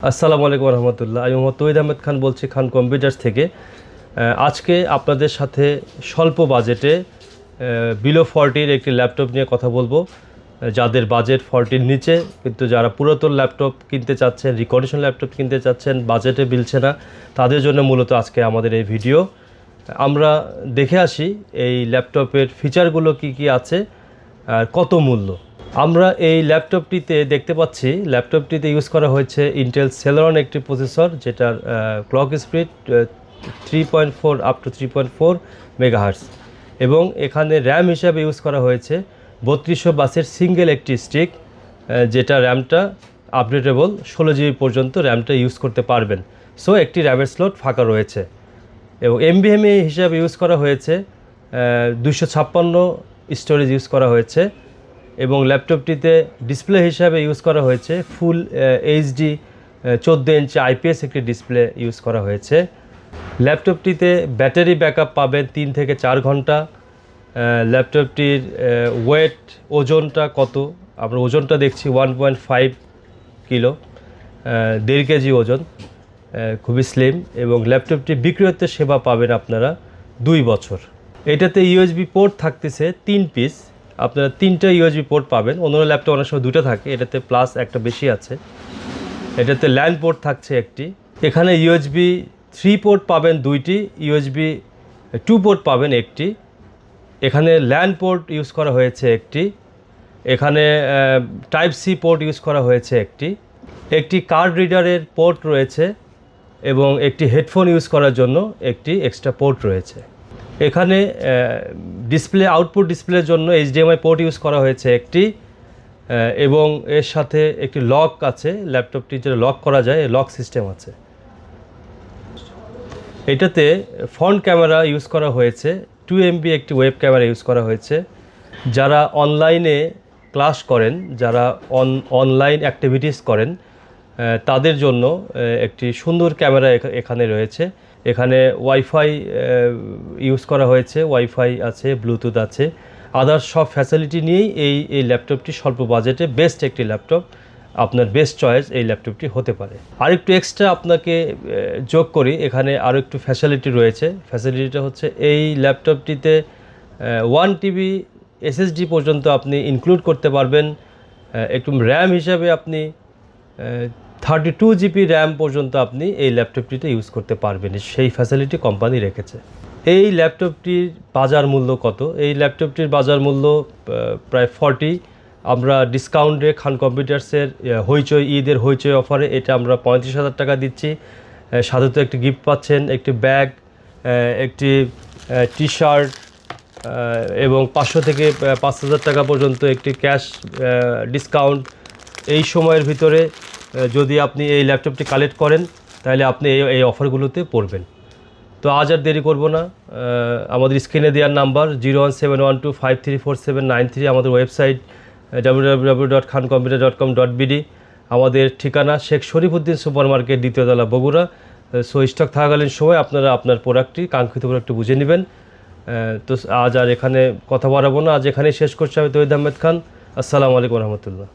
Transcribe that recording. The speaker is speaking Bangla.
আসসালামু আলাইকুম রহমতুল্লাহ। আমি মোহাম্মদ তৌহিদ আহমেদ খান বলছি, খান কম্পিউটার্স থেকে। আজকে আপনাদের সাথে স্বল্প বাজেটে বিলো 40 একটি ল্যাপটপ নিয়ে কথা বলবো। যাদের বাজেট 40 নিচে কিন্তু যারা পুরাতন ল্যাপটপ কিনতে চাচ্ছেন, রিকন্ডিশন ল্যাপটপ কিনতে চাচ্ছেন, বাজেটে মিলছে না, তাদের জন্য মূলত আজকে আমাদের এই ভিডিও। আমরা দেখে আসি এই ল্যাপটপের ফিচারগুলো কি কি আছে আর কত মূল্য। আমরা এই ল্যাপটপটিতে দেখতে পাচ্ছি, ল্যাপটপটিতে ইউজ করা হয়েছে ইন্টেল সেলেরন একটি প্রসেসর, যেটার clock speed 3.4 up to 3.4 megahertz, এবং এখানে র্যাম হিসাবে ইউজ করা হয়েছে 3200 সিঙ্গেল একটি স্টিক, যেটা র্যামটা আপডেটেবল 16 জিবি পর্যন্ত র্যামটা ইউজ করতে পারবেন। সো একটি র্যামের স্লট ফাঁকা রয়েছে, এবং এমবিএমই হিসাবে ইউজ করা হয়েছে 256 স্টোরেজ ইউজ করা হয়েছে, এবং ল্যাপটপটিতে ডিসপ্লে হিসাবে ইউজ করা হয়েছে ফুল এইচডি 14 ইঞ্চি আইপিএস একটি ডিসপ্লে ইউজ করা হয়েছে। ল্যাপটপটিতে ব্যাটারি ব্যাকআপ পাবেন 3 থেকে 4 ঘন্টা। ল্যাপটপটির ওয়েট, ওজনটা কত, আমরা ওজনটা দেখছি 1.5 কিলো, 1.5 কেজি ওজন, খুবই স্লিম, এবং ল্যাপটপটি বিক্রয়োত্তর সেবা পাবেন আপনারা 2 বছর। এটাতে ইউএসবি পোর্ট থাকতেছে 3 পিস, আপনারা 3টা ইউএসবি পোর্ট পাবেন। অন্য ল্যাপটপ অনেক সময় 2টা থাকে, এটাতে প্লাস একটা বেশি আছে। এটাতে ল্যান্ড পোর্ট থাকছে একটি। এখানে ইউএসবি 3 পোর্ট পাবেন 2টি, ইউএসবি 2 পোর্ট পাবেন একটি। এখানে ল্যান্ড পোর্ট ইউজ করা হয়েছে একটি। এখানে টাইপ সি পোর্ট ইউজ করা হয়েছে একটি কার্ড রিডারের পোর্ট রয়েছে, এবং একটি হেডফোন ইউজ করার জন্য একটি এক্সট্রা পোর্ট রয়েছে। এখানে ডিসপ্লে, আউটপুট ডিসপ্লের জন্য এইচডিএমআই পোর্ট ইউজ করা হয়েছে একটি, এবং এর সাথে একটি লক আছে, ল্যাপটপটি যেটা লক করা যায়, লক সিস্টেম আছে। এটাতে ফ্রন্ট ক্যামেরা ইউজ করা হয়েছে 2 MB একটি ওয়েব ক্যামেরা ইউজ করা হয়েছে। যারা অনলাইনে ক্লাস করেন, যারা অনলাইন অ্যাক্টিভিটিস করেন, তাদের জন্য একটি সুন্দর ক্যামেরা এখানে রয়েছে। এখানে ওয়াইফাই ইউজ করা হয়েছে, ওয়াইফাই আছে, ব্লুটুথ আছে, আদার্স সব ফ্যাসিলিটি নিয়েই এই ল্যাপটপটি স্বল্প বাজেটে বেস্ট একটি ল্যাপটপ, আপনার বেস্ট চয়েস এই ল্যাপটপটি হতে পারে। আরেকটু এক্সট্রা আপনাকে যোগ করি, এখানে আরও একটু ফ্যাসিলিটি রয়েছে। ফ্যাসিলিটিটা হচ্ছে এই ল্যাপটপটিতে 1 TB SSD পর্যন্ত আপনি ইনক্লুড করতে পারবেন। একটু র্যাম হিসাবে আপনি 32 GB র্যাম পর্যন্ত আপনি এই ল্যাপটপটিতে ইউজ করতে পারবেন, সেই ফ্যাসিলিটি কোম্পানি রেখেছে। এই ল্যাপটপটির বাজার মূল্য কত? এই ল্যাপটপটির বাজার মূল্য প্রায় 40। আমরা ডিসকাউন্টে খান কম্পিউটার্সের হইচই, ঈদের হইচই অফারে এটা আমরা 35,000 টাকা দিচ্ছি। সাথে তো একটি গিফট পাচ্ছেন, একটি ব্যাগ, একটি টি শার্ট, এবং 500 থেকে 5,000 টাকা পর্যন্ত একটি ক্যাশ ডিসকাউন্ট। এই সময়ের ভিতরে যদি আপনি এই ল্যাপটপটি কালেক্ট করেন, তাহলে আপনি এই অফারগুলোতে পড়বেন। তো আজ আর দেরি করব না, আমাদের স্ক্রিনে দেওয়ার নাম্বার 01712534793, আমাদের ওয়েবসাইট www.khancomputer.com.bd, আমাদের ঠিকানা শেখ শরীফউদ্দিন সুপার মার্কেট, 2য় তলা, বগুড়া। সো স্টক থাকাকালীন সময় আপনারা আপনার প্রোডাক্টটি, কাঙ্ক্ষিত প্রোডাক্টটি বুঝে নেবেন। তো আজ আর এখানে কথা বাড়াবো না, আজ এখানেই শেষ করছি। আমি তৌহিদ আহমেদ খান। আসসালামু আলাইকুম রহমতুল্লাহ।